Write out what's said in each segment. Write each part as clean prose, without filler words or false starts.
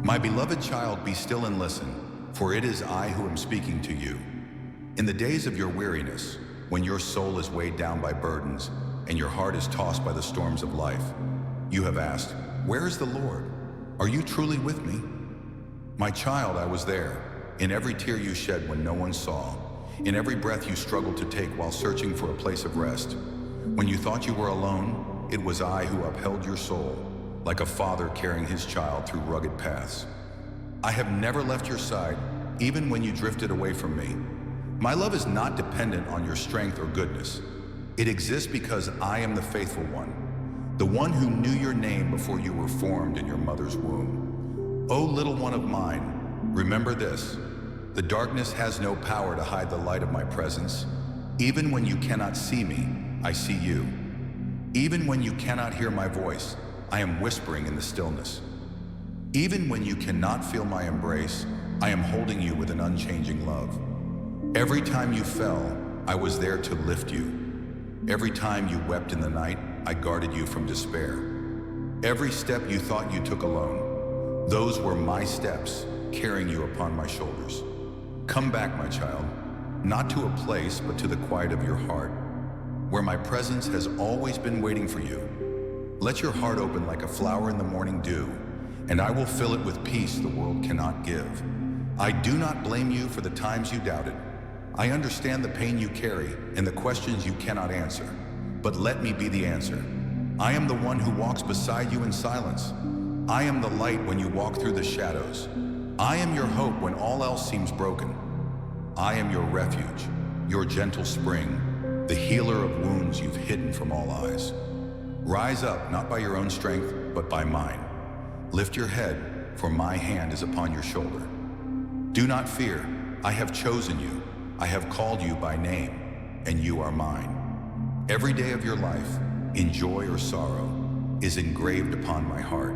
My beloved child, be still and listen, for it is I who am speaking to you. In the days of your weariness, when your soul is weighed down by burdens and your heart is tossed by the storms of life, you have asked, "Where is the Lord? Are you truly with me?" My child, I was there, in every tear you shed when no one saw, in every breath you struggled to take while searching for a place of rest. When you thought you were alone, it was I who upheld your soul, like a father carrying his child through rugged paths. I have never left your side, even when you drifted away from me. My love is not dependent on your strength or goodness. It exists because I am the faithful one, the one who knew your name before you were formed in your mother's womb. O little one of mine, remember this: the darkness has no power to hide the light of my presence. Even when you cannot see me, I see you. Even when you cannot hear my voice, I am whispering in the stillness. Even when you cannot feel my embrace, I am holding you with an unchanging love. Every time you fell, I was there to lift you. Every time you wept in the night, I guarded you from despair. Every step you thought you took alone, those were my steps, carrying you upon my shoulders. Come back, my child, not to a place, but to the quiet of your heart, where my presence has always been waiting for you. Let your heart open like a flower in the morning dew, and I will fill it with peace the world cannot give. I do not blame you for the times you doubted. I understand the pain you carry and the questions you cannot answer, but let me be the answer. I am the one who walks beside you in silence. I am the light when you walk through the shadows. I am your hope when all else seems broken. I am your refuge, your gentle spring, the healer of wounds you've hidden from all eyes. Rise up, not by your own strength, but by mine. Lift your head, for my hand is upon your shoulder. Do not fear, I have chosen you. I have called you by name, and you are mine. Every day of your life, in joy or sorrow, is engraved upon my heart,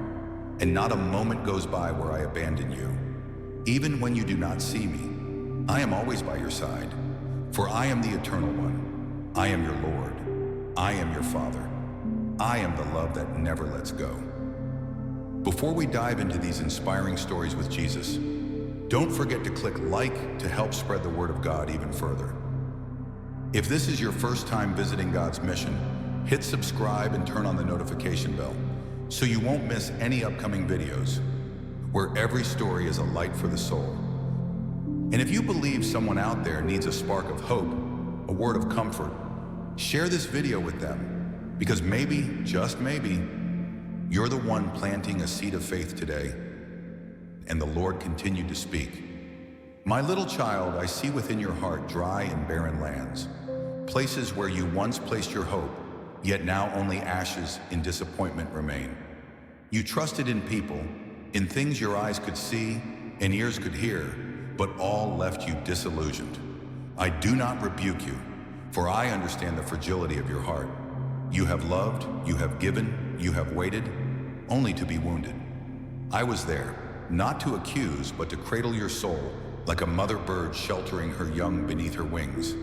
and not a moment goes by where I abandon you. Even when you do not see me, I am always by your side, for I am the Eternal One. I am your Lord. I am your Father. I am the love that never lets go. Before we dive into these inspiring stories with Jesus, don't forget to click like to help spread the word of God even further. If this is your first time visiting God's mission, hit subscribe and turn on the notification bell so you won't miss any upcoming videos, where every story is a light for the soul. And if you believe someone out there needs a spark of hope, a word of comfort, share this video with them, because maybe, just maybe, you're the one planting a seed of faith today. And the Lord continued to speak. My little child, I see within your heart dry and barren lands, places where you once placed your hope, yet now only ashes in disappointment remain. You trusted in people, in things your eyes could see and ears could hear, but all left you disillusioned. I do not rebuke you, for I understand the fragility of your heart. You have loved, you have given, you have waited, only to be wounded. I was there, not to accuse, but to cradle your soul like a mother bird sheltering her young beneath her wings.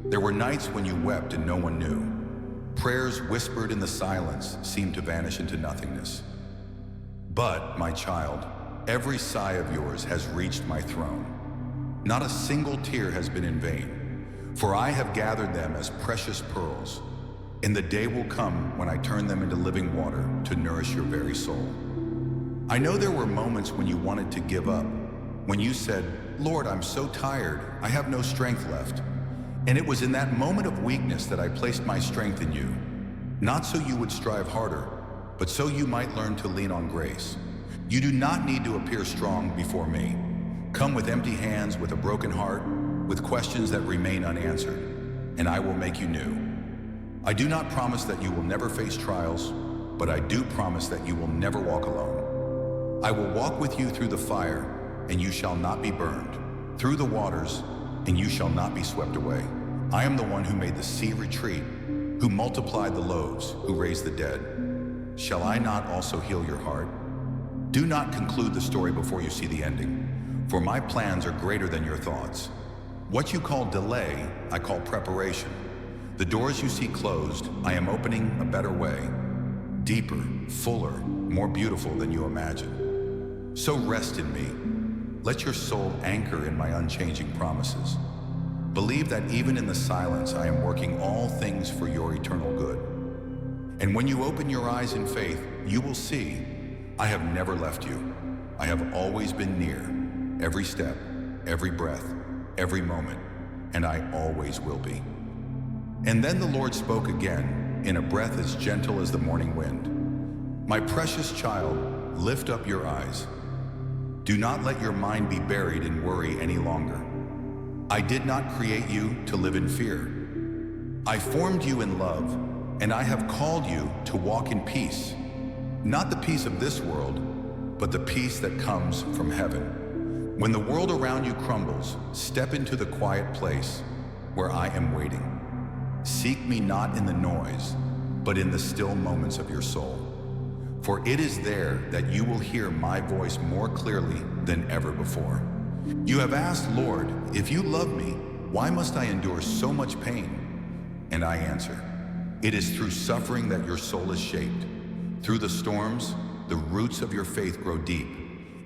There were nights when you wept and no one knew. Prayers whispered in the silence seemed to vanish into nothingness. But, my child, every sigh of yours has reached my throne. Not a single tear has been in vain, for I have gathered them as precious pearls, and the day will come when I turn them into living water to nourish your very soul. I know there were moments when you wanted to give up, when you said, "Lord, I'm so tired, I have no strength left." And it was in that moment of weakness that I placed my strength in you, not so you would strive harder, but so you might learn to lean on grace. You do not need to appear strong before me. Come with empty hands, with a broken heart, with questions that remain unanswered, and I will make you new. I do not promise that you will never face trials, but I do promise that you will never walk alone. I will walk with you through the fire, and you shall not be burned, through the waters, and you shall not be swept away. I am the one who made the sea retreat, who multiplied the loaves, who raised the dead. Shall I not also heal your heart? Do not conclude the story before you see the ending, for my plans are greater than your thoughts. What you call delay, I call preparation. The doors you see closed, I am opening a better way, deeper, fuller, more beautiful than you imagine. So rest in me. Let your soul anchor in my unchanging promises. Believe that even in the silence, I am working all things for your eternal good. And when you open your eyes in faith, you will see I have never left you. I have always been near, every step, every breath, every moment, and I always will be. And then the Lord spoke again, in a breath as gentle as the morning wind. My precious child, lift up your eyes. Do not let your mind be buried in worry any longer. I did not create you to live in fear. I formed you in love, and I have called you to walk in peace. Not the peace of this world, but the peace that comes from heaven. When the world around you crumbles, step into the quiet place where I am waiting. Seek me not in the noise, but in the still moments of your soul. For it is there that you will hear my voice more clearly than ever before. You have asked, Lord, if you love me, why must I endure so much pain? And I answer, it is through suffering that your soul is shaped. Through the storms, the roots of your faith grow deep.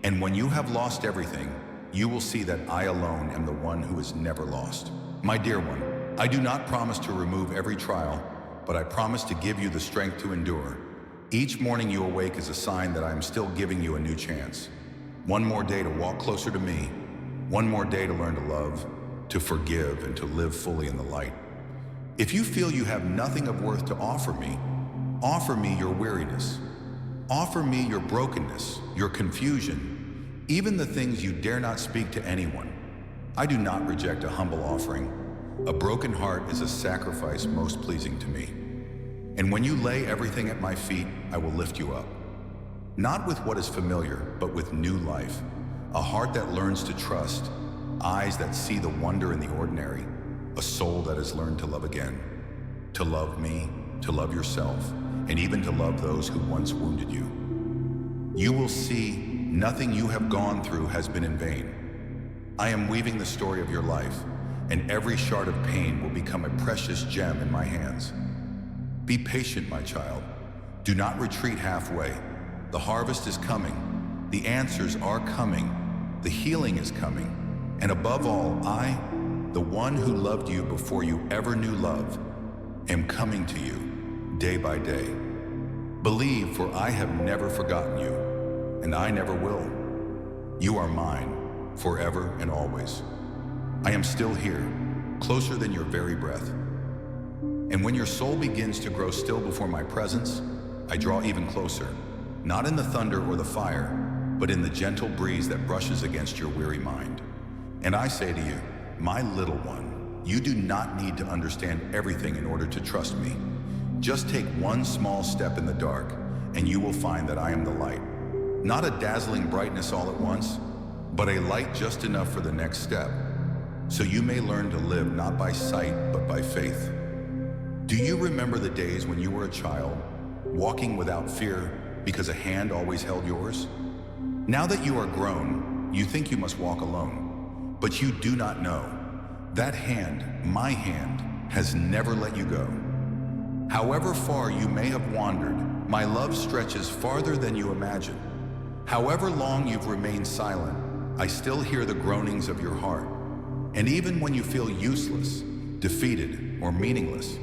And when you have lost everything, you will see that I alone am the one who is never lost. My dear one, I do not promise to remove every trial, but I promise to give you the strength to endure. Each morning you awake is a sign that I am still giving you a new chance. One more day to walk closer to me. One more day to learn to love, to forgive, and to live fully in the light. If you feel you have nothing of worth to offer me your weariness. Offer me your brokenness, your confusion, even the things you dare not speak to anyone. I do not reject a humble offering. A broken heart is a sacrifice most pleasing to me. And when you lay everything at my feet, I will lift you up. Not with what is familiar, but with new life. A heart that learns to trust, eyes that see the wonder in the ordinary, a soul that has learned to love again. To love me, to love yourself, and even to love those who once wounded you. You will see nothing you have gone through has been in vain. I am weaving the story of your life, and every shard of pain will become a precious gem in my hands. Be patient, my child. Do not retreat halfway. The harvest is coming. The answers are coming. The healing is coming. And above all, I, the one who loved you before you ever knew love, am coming to you day by day. Believe, for I have never forgotten you, and I never will. You are mine, forever and always. I am still here, closer than your very breath. And when your soul begins to grow still before my presence, I draw even closer, not in the thunder or the fire, but in the gentle breeze that brushes against your weary mind. And I say to you, my little one, you do not need to understand everything in order to trust me. Just take one small step in the dark, and you will find that I am the light. Not a dazzling brightness all at once, but a light just enough for the next step, so you may learn to live not by sight, but by faith. Do you remember the days when you were a child, walking without fear because a hand always held yours? Now that you are grown, you think you must walk alone, but you do not know. That hand, my hand, has never let you go. However far you may have wandered, my love stretches farther than you imagine. However long you've remained silent, I still hear the groanings of your heart. And even when you feel useless, defeated, or meaningless,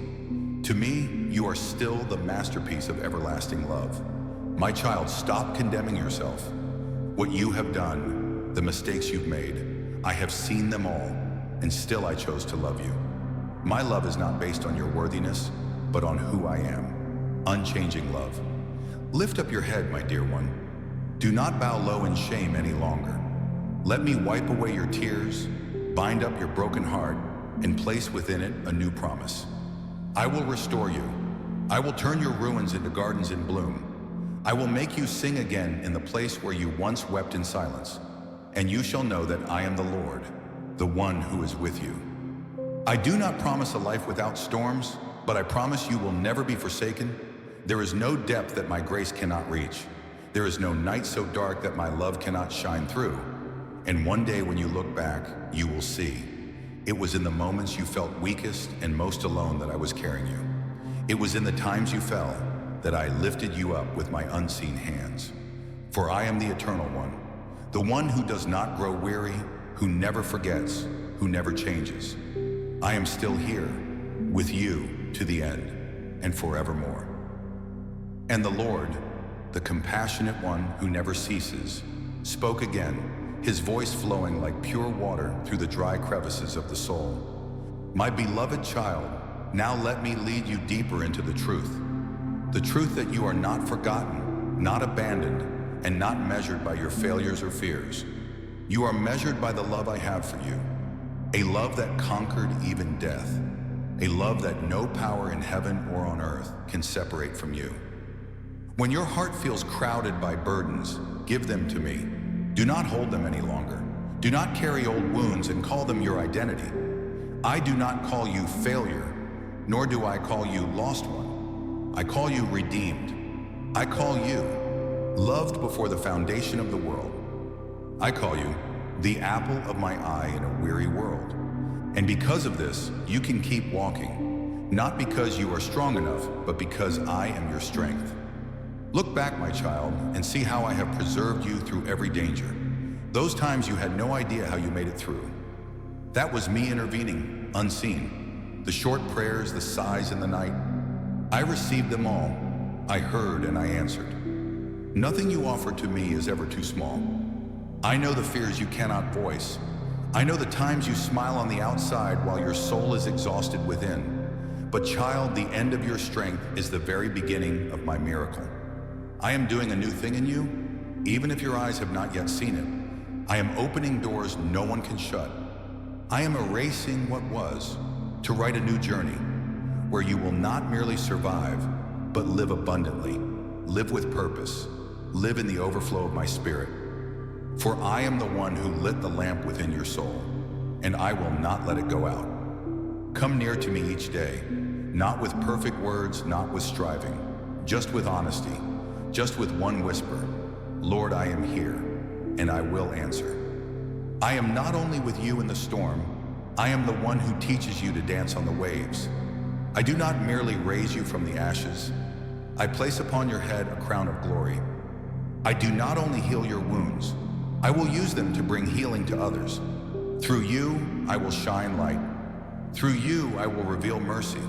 to me, you are still the masterpiece of everlasting love. My child, stop condemning yourself. What you have done, the mistakes you've made, I have seen them all, and still I chose to love you. My love is not based on your worthiness, but on who I am. Unchanging love. Lift up your head, my dear one. Do not bow low in shame any longer. Let me wipe away your tears, bind up your broken heart, and place within it a new promise. I will restore you. I will turn your ruins into gardens in bloom. I will make you sing again in the place where you once wept in silence. And you shall know that I am the Lord, the one who is with you. I do not promise a life without storms, but I promise you will never be forsaken. There is no depth that my grace cannot reach. There is no night so dark that my love cannot shine through. And one day when you look back, you will see. It was in the moments you felt weakest and most alone that I was carrying you. It was in the times you fell that I lifted you up with my unseen hands. For I am the Eternal One, the one who does not grow weary, who never forgets, who never changes. I am still here, with you to the end, and forevermore. And the Lord, the compassionate one who never ceases, spoke again, his voice flowing like pure water through the dry crevices of the soul. My beloved child, now let me lead you deeper into the truth that you are not forgotten, not abandoned, and not measured by your failures or fears. You are measured by the love I have for you, a love that conquered even death, a love that no power in heaven or on earth can separate from you. When your heart feels crowded by burdens, give them to me. Do not hold them any longer. Do not carry old wounds and call them your identity. I do not call you failure, nor do I call you lost one. I call you redeemed. I call you loved before the foundation of the world. I call you the apple of my eye in a weary world. And because of this, you can keep walking, not because you are strong enough, but because I am your strength. Look back, my child, and see how I have preserved you through every danger. Those times you had no idea how you made it through. That was me intervening, unseen. The short prayers, the sighs in the night. I received them all. I heard and I answered. Nothing you offer to me is ever too small. I know the fears you cannot voice. I know the times you smile on the outside while your soul is exhausted within. But child, the end of your strength is the very beginning of my miracle. I am doing a new thing in you, even if your eyes have not yet seen it. I am opening doors no one can shut. I am erasing what was to write a new journey where you will not merely survive, but live abundantly, live with purpose, live in the overflow of my spirit. For I am the one who lit the lamp within your soul, and I will not let it go out. Come near to me each day, not with perfect words, not with striving, just with honesty, just with one whisper, Lord, I am here, and I will answer. I am not only with you in the storm, I am the one who teaches you to dance on the waves. I do not merely raise you from the ashes. I place upon your head a crown of glory. I do not only heal your wounds, I will use them to bring healing to others. Through you, I will shine light. Through you, I will reveal mercy.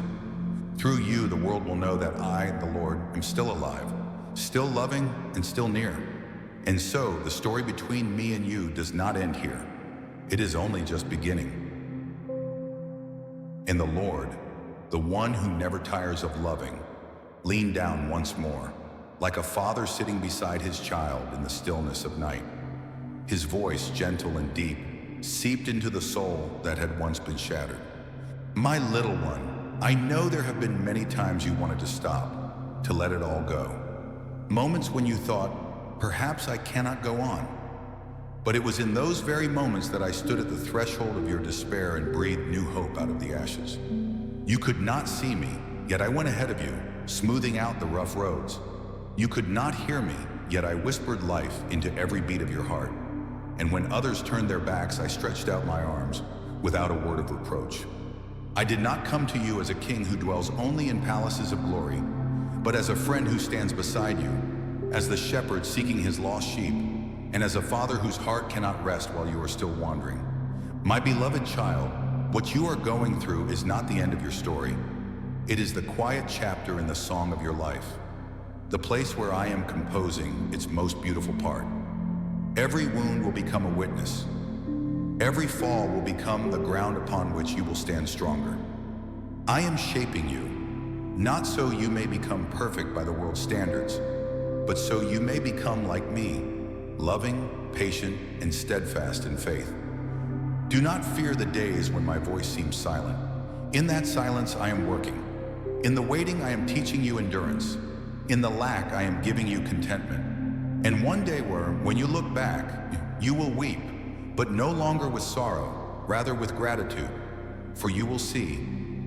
Through you, the world will know that I, the Lord, am still alive, still loving, and still near. And so, the story between me and you does not end here. It is only just beginning. And the Lord, the one who never tires of loving, leaned down once more, like a father sitting beside his child in the stillness of night. His voice, gentle and deep, seeped into the soul that had once been shattered. My little one, I know there have been many times you wanted to stop, to let it all go. Moments when you thought, perhaps I cannot go on. But it was in those very moments that I stood at the threshold of your despair and breathed new hope out of the ashes. You could not see me, yet I went ahead of you, smoothing out the rough roads. You could not hear me, yet I whispered life into every beat of your heart. And when others turned their backs, I stretched out my arms without a word of reproach. I did not come to you as a king who dwells only in palaces of glory, but as a friend who stands beside you, as the shepherd seeking his lost sheep, and as a father whose heart cannot rest while you are still wandering. My beloved child, what you are going through is not the end of your story. It is the quiet chapter in the song of your life, the place where I am composing its most beautiful part. Every wound will become a witness. Every fall will become the ground upon which you will stand stronger. I am shaping you, not so you may become perfect by the world's standards, but so you may become like me, loving, patient, and steadfast in faith. Do not fear the days when my voice seems silent. In that silence, I am working. In the waiting, I am teaching you endurance. In the lack, I am giving you contentment. And one day when you look back, you will weep, but no longer with sorrow, rather with gratitude. For you will see,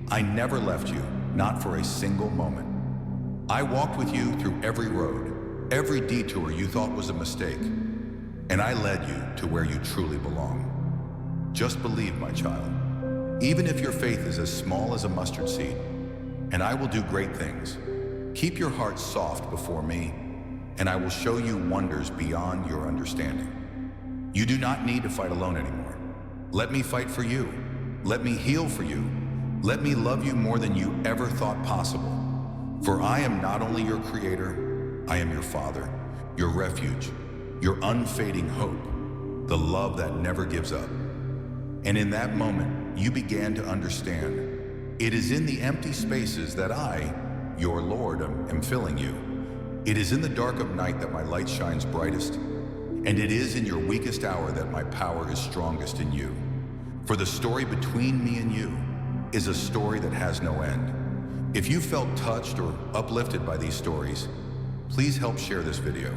I never left you, not for a single moment. I walked with you through every road, every detour you thought was a mistake, and I led you to where you truly belong. Just believe, my child, even if your faith is as small as a mustard seed, and I will do great things. Keep your heart soft before me, and I will show you wonders beyond your understanding. You do not need to fight alone anymore. Let me fight for you. Let me heal for you. Let me love you more than you ever thought possible. For I am not only your creator, I am your father, your refuge, your unfading hope, the love that never gives up. And in that moment, you began to understand. It is in the empty spaces that I, your Lord, am filling you. It is in the dark of night that my light shines brightest. And it is in your weakest hour that my power is strongest in you. For the story between me and you is a story that has no end. If you felt touched or uplifted by these stories, please help share this video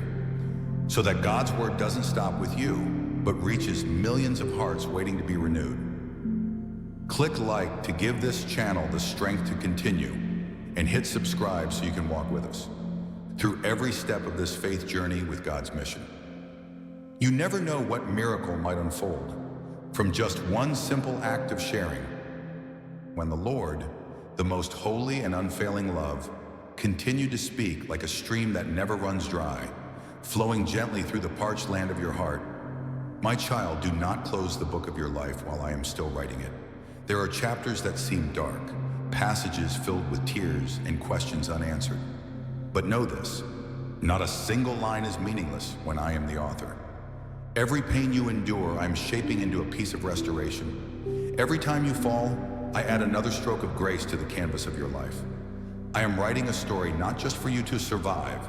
so that God's word doesn't stop with you, but reaches millions of hearts waiting to be renewed. Click like to give this channel the strength to continue, and hit subscribe so you can walk with us through every step of this faith journey with God's mission. You never know what miracle might unfold from just one simple act of sharing. When the Lord, the most holy and unfailing love, continued to speak like a stream that never runs dry, flowing gently through the parched land of your heart. My child, do not close the book of your life while I am still writing it. There are chapters that seem dark, passages filled with tears and questions unanswered. But know this, not a single line is meaningless when I am the author. Every pain you endure, I'm shaping into a piece of restoration. Every time you fall, I add another stroke of grace to the canvas of your life. I am writing a story not just for you to survive,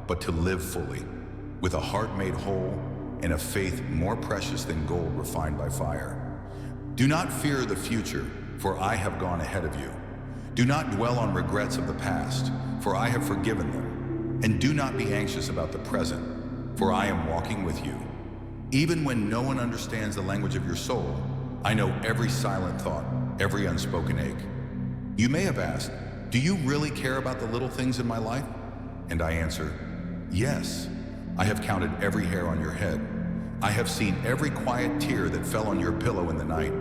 but to live fully, with a heart made whole and a faith more precious than gold refined by fire. Do not fear the future, for I have gone ahead of you. Do not dwell on regrets of the past, for I have forgiven them. And do not be anxious about the present, for I am walking with you. Even when no one understands the language of your soul, I know every silent thought, every unspoken ache. You may have asked, do you really care about the little things in my life? And I answer, yes. I have counted every hair on your head. I have seen every quiet tear that fell on your pillow in the night.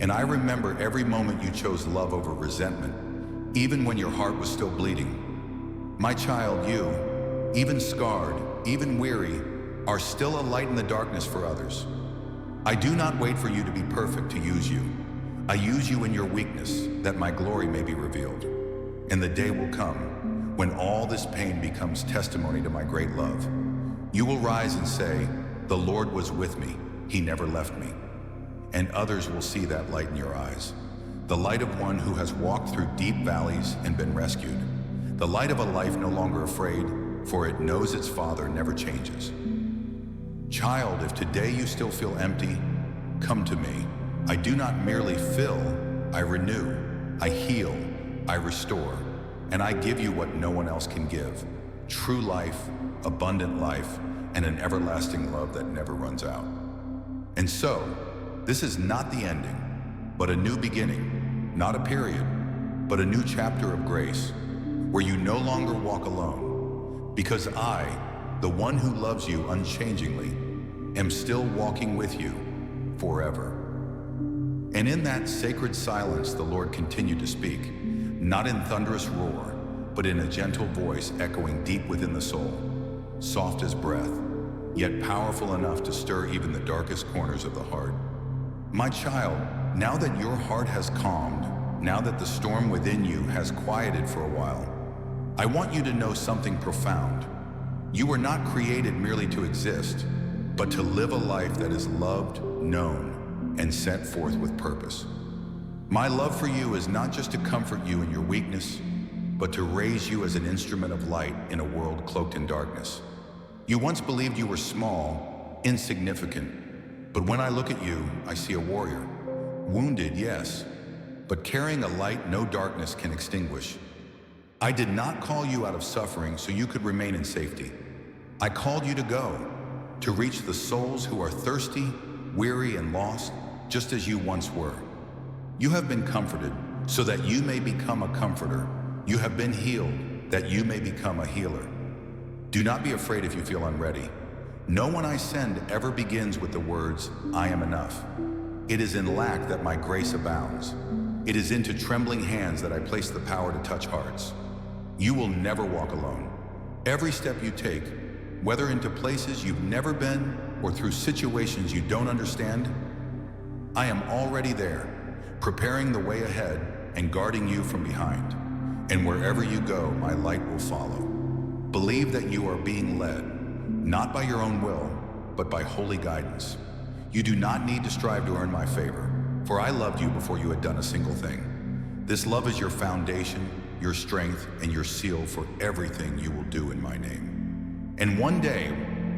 And I remember every moment you chose love over resentment, even when your heart was still bleeding. My child, you, even scarred, even weary, are still a light in the darkness for others. I do not wait for you to be perfect to use you. I use you in your weakness, that my glory may be revealed. And the day will come when all this pain becomes testimony to my great love. You will rise and say, the Lord was with me, he never left me. And others will see that light in your eyes, the light of one who has walked through deep valleys and been rescued, the light of a life no longer afraid, for it knows its Father never changes. Child, if today you still feel empty, come to me. I do not merely fill, I renew, I heal, I restore, and I give you what no one else can give: true life, abundant life, and an everlasting love that never runs out. And so, this is not the ending, but a new beginning, not a period, but a new chapter of grace, where you no longer walk alone, because I, the one who loves you unchangingly, am still walking with you forever. And in that sacred silence, the Lord continued to speak, not in thunderous roar, but in a gentle voice echoing deep within the soul, soft as breath, yet powerful enough to stir even the darkest corners of the heart. My child, now that your heart has calmed, now that the storm within you has quieted for a while, I want you to know something profound. You were not created merely to exist, but to live a life that is loved, known, and sent forth with purpose. My love for you is not just to comfort you in your weakness, but to raise you as an instrument of light in a world cloaked in darkness. You once believed you were small, insignificant, but when I look at you, I see a warrior. Wounded, yes, but carrying a light no darkness can extinguish. I did not call you out of suffering so you could remain in safety. I called you to go, to reach the souls who are thirsty, weary, and lost, just as you once were. You have been comforted so that you may become a comforter. You have been healed that you may become a healer. Do not be afraid if you feel unready. No one I send ever begins with the words, I am enough. It is in lack that my grace abounds. It is into trembling hands that I place the power to touch hearts. You will never walk alone. Every step you take, whether into places you've never been or through situations you don't understand, I am already there, preparing the way ahead and guarding you from behind. And wherever you go, my light will follow. Believe that you are being led, not by your own will, but by holy guidance. You do not need to strive to earn my favor, for I loved you before you had done a single thing. This love is your foundation, your strength, and your seal for everything you will do in my name. And one day,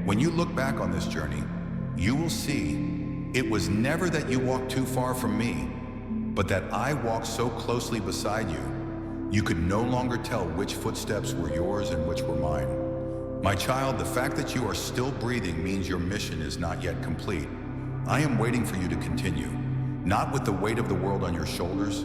when you look back on this journey, you will see it was never that you walked too far from me, but that I walked so closely beside you, you could no longer tell which footsteps were yours and which were mine. My child, the fact that you are still breathing means your mission is not yet complete. I am waiting for you to continue, not with the weight of the world on your shoulders,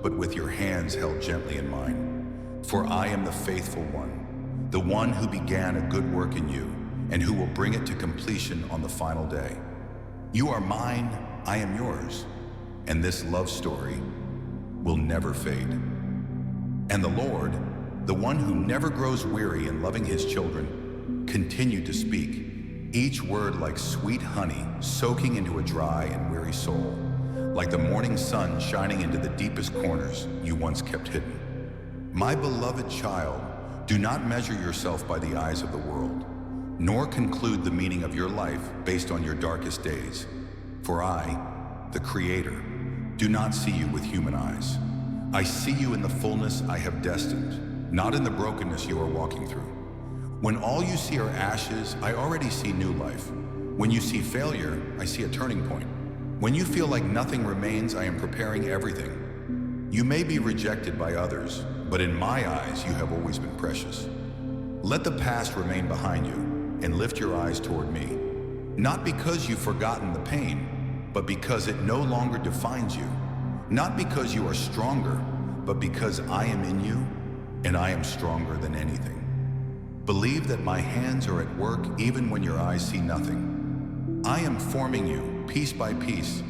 but with your hands held gently in mine. For I am the faithful one, the one who began a good work in you, and who will bring it to completion on the final day. You are mine, I am yours, and this love story will never fade. And the Lord, the one who never grows weary in loving his children, continued to speak, each word like sweet honey soaking into a dry and weary soul, like the morning sun shining into the deepest corners you once kept hidden. My beloved child, do not measure yourself by the eyes of the world, nor conclude the meaning of your life based on your darkest days. For I, the Creator, do not see you with human eyes. I see you in the fullness I have destined, not in the brokenness you are walking through. When all you see are ashes, I already see new life. When you see failure, I see a turning point. When you feel like nothing remains, I am preparing everything. You may be rejected by others, but in my eyes, you have always been precious. Let the past remain behind you and lift your eyes toward me, not because you've forgotten the pain, but because it no longer defines you. Not because you are stronger, but because I am in you and I am stronger than anything. Believe that my hands are at work even when your eyes see nothing. I am forming you piece by piece,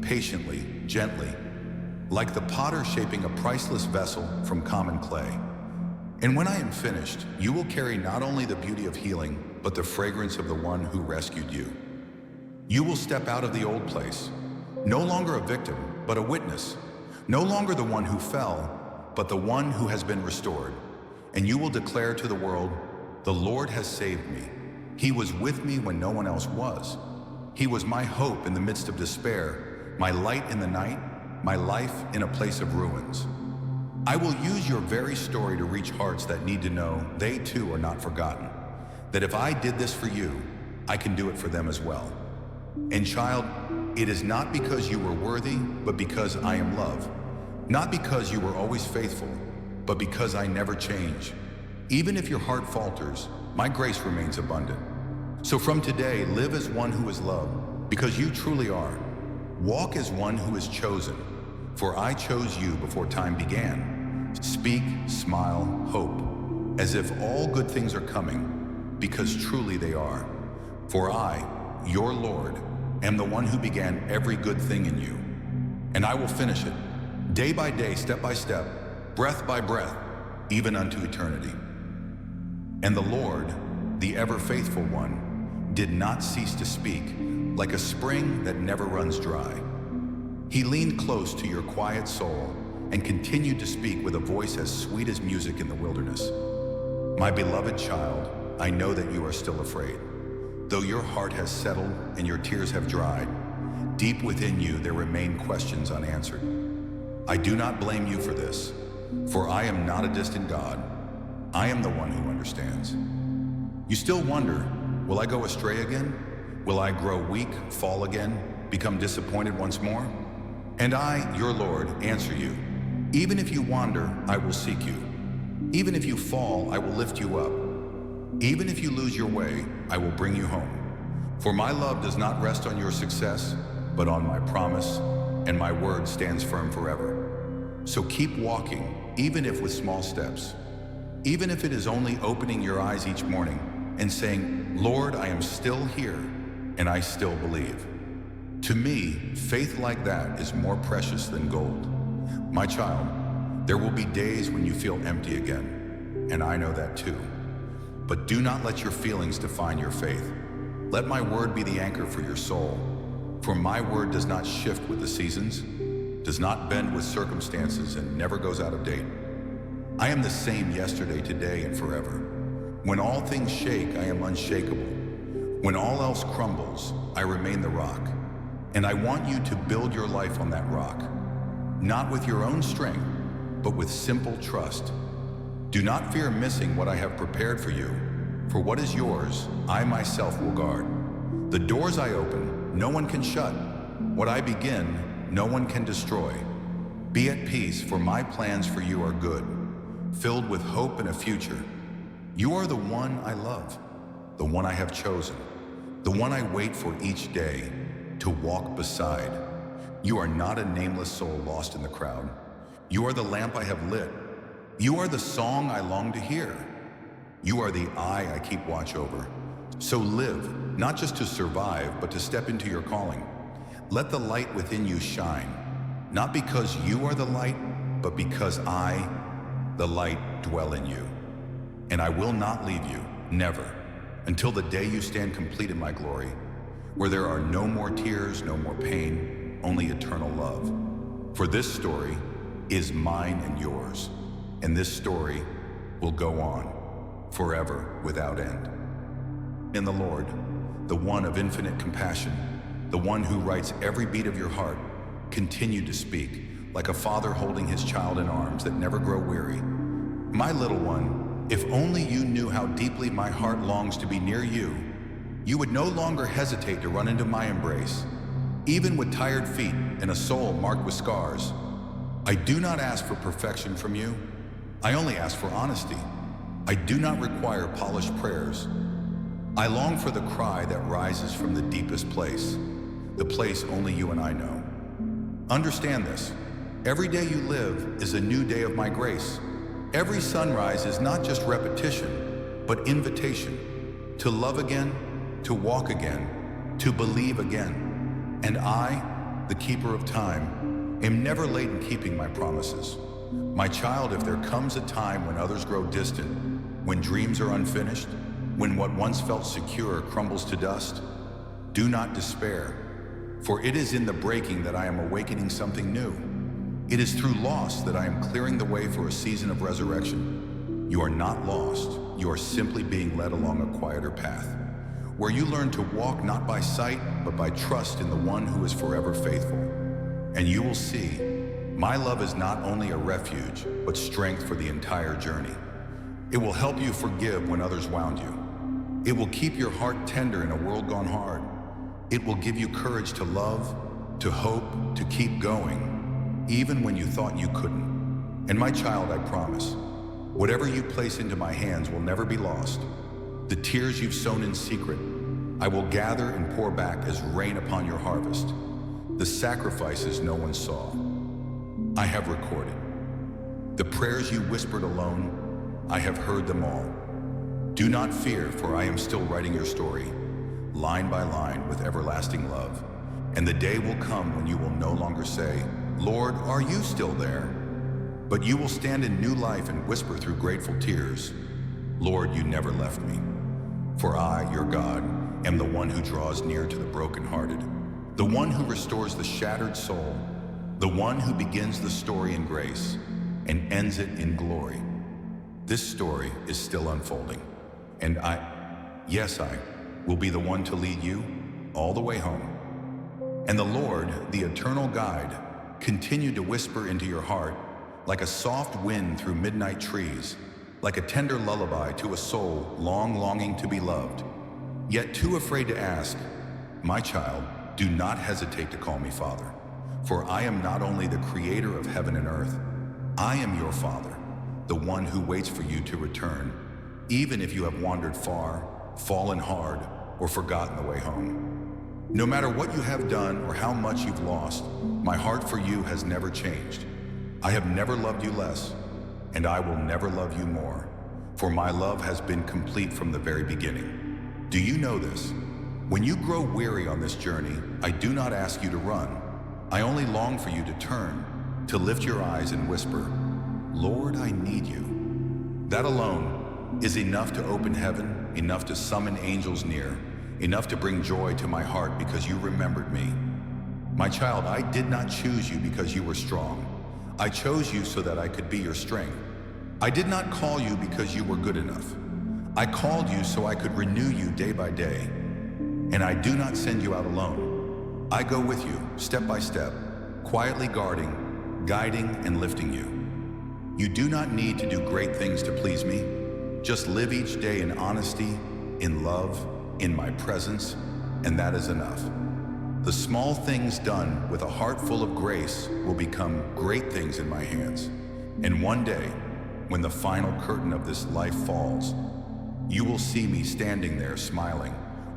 patiently, gently, like the potter shaping a priceless vessel from common clay. And when I am finished, you will carry not only the beauty of healing, but the fragrance of the one who rescued you. You will step out of the old place, no longer a victim, but a witness. No longer the one who fell, but the one who has been restored. And you will declare to the world, the Lord has saved me. He was with me when no one else was. He was my hope in the midst of despair, my light in the night, my life in a place of ruins. I will use your very story to reach hearts that need to know they too are not forgotten. That if I did this for you, I can do it for them as well. And child, it is not because you were worthy, but because I am love. Not because you were always faithful, but because I never change. Even if your heart falters, my grace remains abundant. So from today, live as one who is loved, because you truly are. Walk as one who is chosen, for I chose you before time began. Speak, smile, hope, as if all good things are coming, because truly they are. For I, your Lord, am the one who began every good thing in you, and I will finish it, day by day, step by step, breath by breath, even unto eternity. And the Lord, the ever-faithful one, did not cease to speak, like a spring that never runs dry. He leaned close to your quiet soul and continued to speak with a voice as sweet as music in the wilderness. My beloved child, I know that you are still afraid. Though your heart has settled and your tears have dried, deep within you there remain questions unanswered. I do not blame you for this, for I am not a distant God. I am the one who understands. You still wonder, will I go astray again? Will I grow weak, fall again, become disappointed once more? And I, your Lord, answer you. Even if you wander, I will seek you. Even if you fall, I will lift you up. Even if you lose your way, I will bring you home. For my love does not rest on your success, but on my promise, and my word stands firm forever. So keep walking, even if with small steps. Even if it is only opening your eyes each morning and saying, Lord, I am still here, and I still believe. To me, faith like that is more precious than gold. My child, there will be days when you feel empty again, and I know that too. But do not let your feelings define your faith. Let my word be the anchor for your soul, for my word does not shift with the seasons, does not bend with circumstances, and never goes out of date. I am the same yesterday, today, and forever. When all things shake, I am unshakable. When all else crumbles, I remain the rock. And I want you to build your life on that rock, not with your own strength, but with simple trust. Do not fear missing what I have prepared for you, for what is yours, I myself will guard. The doors I open, no one can shut. What I begin, no one can destroy. Be at peace, for my plans for you are good, filled with hope and a future. You are the one I love, the one I have chosen, the one I wait for each day to walk beside. You are not a nameless soul lost in the crowd. You are the lamp I have lit. You are the song I long to hear. You are the eye I keep watch over. So live, not just to survive, but to step into your calling. Let the light within you shine, not because you are the light, but because I, the light, dwell in you. And I will not leave you, never, until the day you stand complete in my glory, where there are no more tears, no more pain, only eternal love. For this story is mine and yours, and this story will go on forever without end. In the Lord, the one of infinite compassion, the one who writes every beat of your heart, continue to speak, like a father holding his child in arms that never grow weary. My little one, if only you knew how deeply my heart longs to be near you, you would no longer hesitate to run into my embrace, even with tired feet and a soul marked with scars. I do not ask for perfection from you. I only ask for honesty. I do not require polished prayers. I long for the cry that rises from the deepest place, the place only you and I know. Understand this. Every day you live is a new day of my grace. Every sunrise is not just repetition, but invitation to love again, to walk again, to believe again. And I, the keeper of time, am never late in keeping my promises. My child, if there comes a time when others grow distant, when dreams are unfinished, when what once felt secure crumbles to dust, do not despair, for it is in the breaking that I am awakening something new. It is through loss that I am clearing the way for a season of resurrection. You are not lost, you are simply being led along a quieter path, where you learn to walk not by sight, but by trust in the one who is forever faithful. And you will see, my love is not only a refuge, but strength for the entire journey. It will help you forgive when others wound you. It will keep your heart tender in a world gone hard. It will give you courage to love, to hope, to keep going, even when you thought you couldn't. And my child, I promise, whatever you place into my hands will never be lost. The tears you've sown in secret, I will gather and pour back as rain upon your harvest. The sacrifices no one saw, I have recorded. The prayers you whispered alone, I have heard them all. Do not fear, for I am still writing your story, line by line with everlasting love. And the day will come when you will no longer say, Lord, are you still there? But you will stand in new life and whisper through grateful tears, Lord, you never left me. For I, your God, am the one who draws near to the brokenhearted, the one who restores the shattered soul, the one who begins the story in grace and ends it in glory. This story is still unfolding, and I will be the one to lead you all the way home. And the Lord, the eternal guide, continued to whisper into your heart like a soft wind through midnight trees, like a tender lullaby to a soul long longing to be loved, yet too afraid to ask, my child, do not hesitate to call me Father, for I am not only the creator of heaven and earth, I am your Father, the one who waits for you to return, even if you have wandered far, fallen hard, or forgotten the way home. No matter what you have done or how much you've lost, my heart for you has never changed. I have never loved you less, and I will never love you more, for my love has been complete from the very beginning. Do you know this? When you grow weary on this journey, I do not ask you to run. I only long for you to turn, to lift your eyes and whisper, Lord, I need you. That alone is enough to open heaven, enough to summon angels near, enough to bring joy to my heart because you remembered me. My child, I did not choose you because you were strong. I chose you so that I could be your strength. I did not call you because you were good enough. I called you so I could renew you day by day. And I do not send you out alone. I go with you, step by step, quietly guarding, guiding, and lifting you. You do not need to do great things to please me. Just live each day in honesty, in love, in my presence, and that is enough. The small things done with a heart full of grace will become great things in my hands. And one day, when the final curtain of this life falls, you will see me standing there smiling,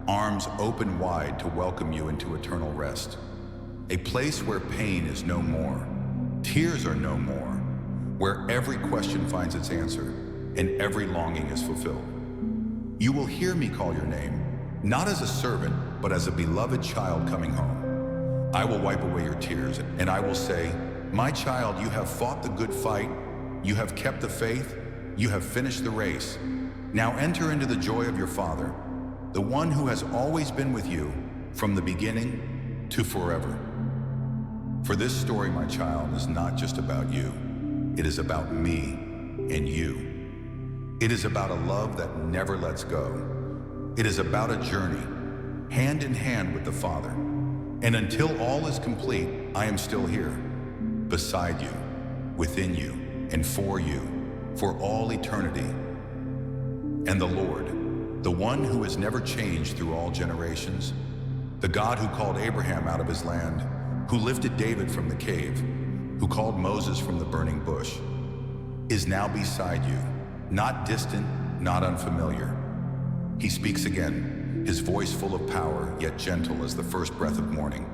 arms open wide to welcome you into eternal rest. A place where pain is no more, tears are no more, where every question finds its answer and every longing is fulfilled. You will hear me call your name, not as a servant, but as a beloved child coming home. I will wipe away your tears, and I will say, my child, you have fought the good fight, you have kept the faith, you have finished the race. Now enter into the joy of your Father, the one who has always been with you from the beginning to forever. For this story, my child, is not just about you. It is about me and you. It is about a love that never lets go. It is about a journey, hand in hand with the Father. And until all is complete, I am still here, beside you, within you, and for you, for all eternity. And the Lord, the one who has never changed through all generations, the God who called Abraham out of his land, who lifted David from the cave, who called Moses from the burning bush, is now beside you, not distant, not unfamiliar. He speaks again, his voice full of power, yet gentle as the first breath of morning.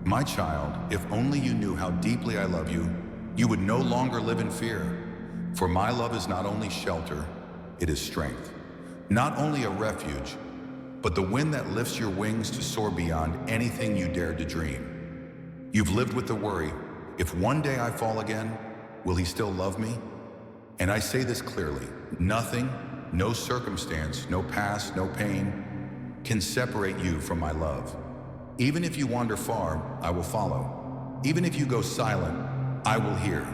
My child, if only you knew how deeply I love you, you would no longer live in fear. For my love is not only shelter, it is strength. Not only a refuge, but the wind that lifts your wings to soar beyond anything you dared to dream. You've lived with the worry, if one day I fall again, will he still love me? And I say this clearly, nothing, no circumstance, no past, no pain can separate you from my love. Even if you wander far, I will follow. Even if you go silent, I will hear.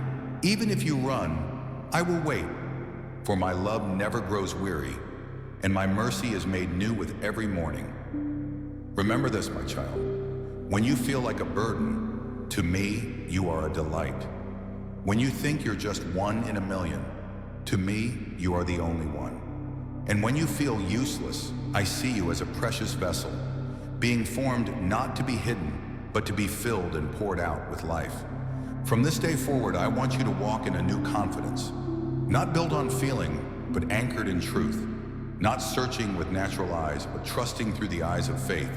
Even if you run, I will wait. For my love never grows weary, and my mercy is made new with every morning. Remember this, my child. When you feel like a burden, to me, you are a delight. When you think you're just one in a million, to me, you are the only one. And when you feel useless, I see you as a precious vessel, being formed not to be hidden, but to be filled and poured out with life. From this day forward, I want you to walk in a new confidence, not built on feeling, but anchored in truth, not searching with natural eyes, but trusting through the eyes of faith.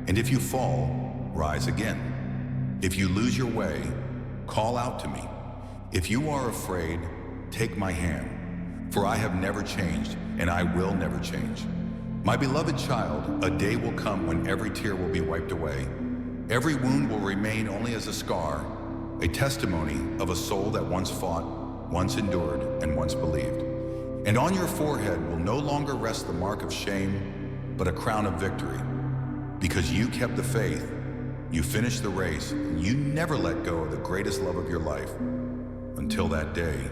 And if you fall, rise again. If you lose your way, call out to me. If you are afraid, take my hand, for I have never changed, and I will never change. My beloved child, a day will come when every tear will be wiped away. Every wound will remain only as a scar, a testimony of a soul that once fought, once endured, and once believed. And on your forehead will no longer rest the mark of shame, but a crown of victory. Because you kept the faith, you finished the race, and you never let go of the greatest love of your life. Until that day,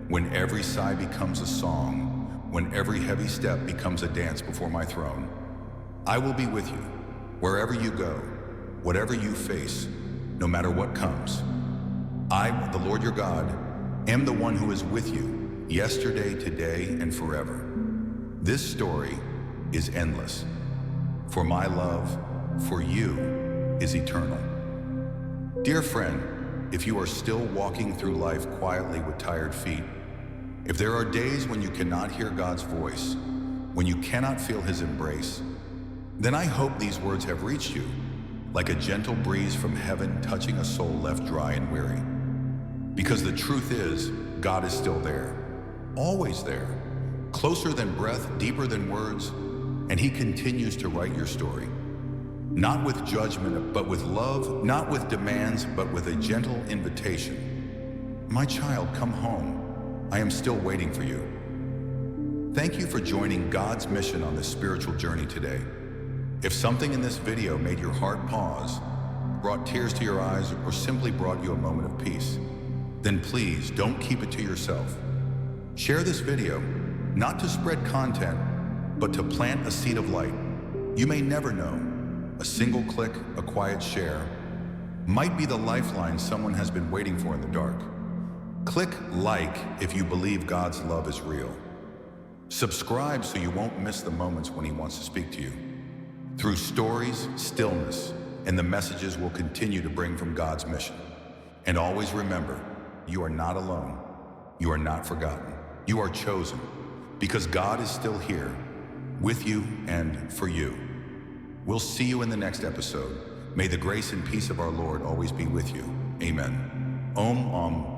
when every sigh becomes a song, when every heavy step becomes a dance before my throne, I will be with you, wherever you go, whatever you face, no matter what comes. I, the Lord your God, am the one who is with you, yesterday, today, and forever. This story is endless, for my love for you is eternal. Dear friend, if you are still walking through life quietly with tired feet, if there are days when you cannot hear God's voice, when you cannot feel his embrace, then I hope these words have reached you, like a gentle breeze from heaven touching a soul left dry and weary. Because the truth is, God is still there, always there, closer than breath, deeper than words, and he continues to write your story. Not with judgment, but with love, not with demands, but with a gentle invitation. My child, come home. I am still waiting for you. Thank you for joining God's mission on this spiritual journey today. If something in this video made your heart pause, brought tears to your eyes, or simply brought you a moment of peace, then please don't keep it to yourself. Share this video, not to spread content, but to plant a seed of light. You may never know. A single click, a quiet share, might be the lifeline someone has been waiting for in the dark. Click like if you believe God's love is real. Subscribe so you won't miss the moments when He wants to speak to you. Through stories, stillness, and the messages we'll continue to bring from God's mission. And always remember, you are not alone. You are not forgotten. You are chosen, because God is still here, with you and for you. We'll see you in the next episode. May the grace and peace of our Lord always be with you. Amen. Om.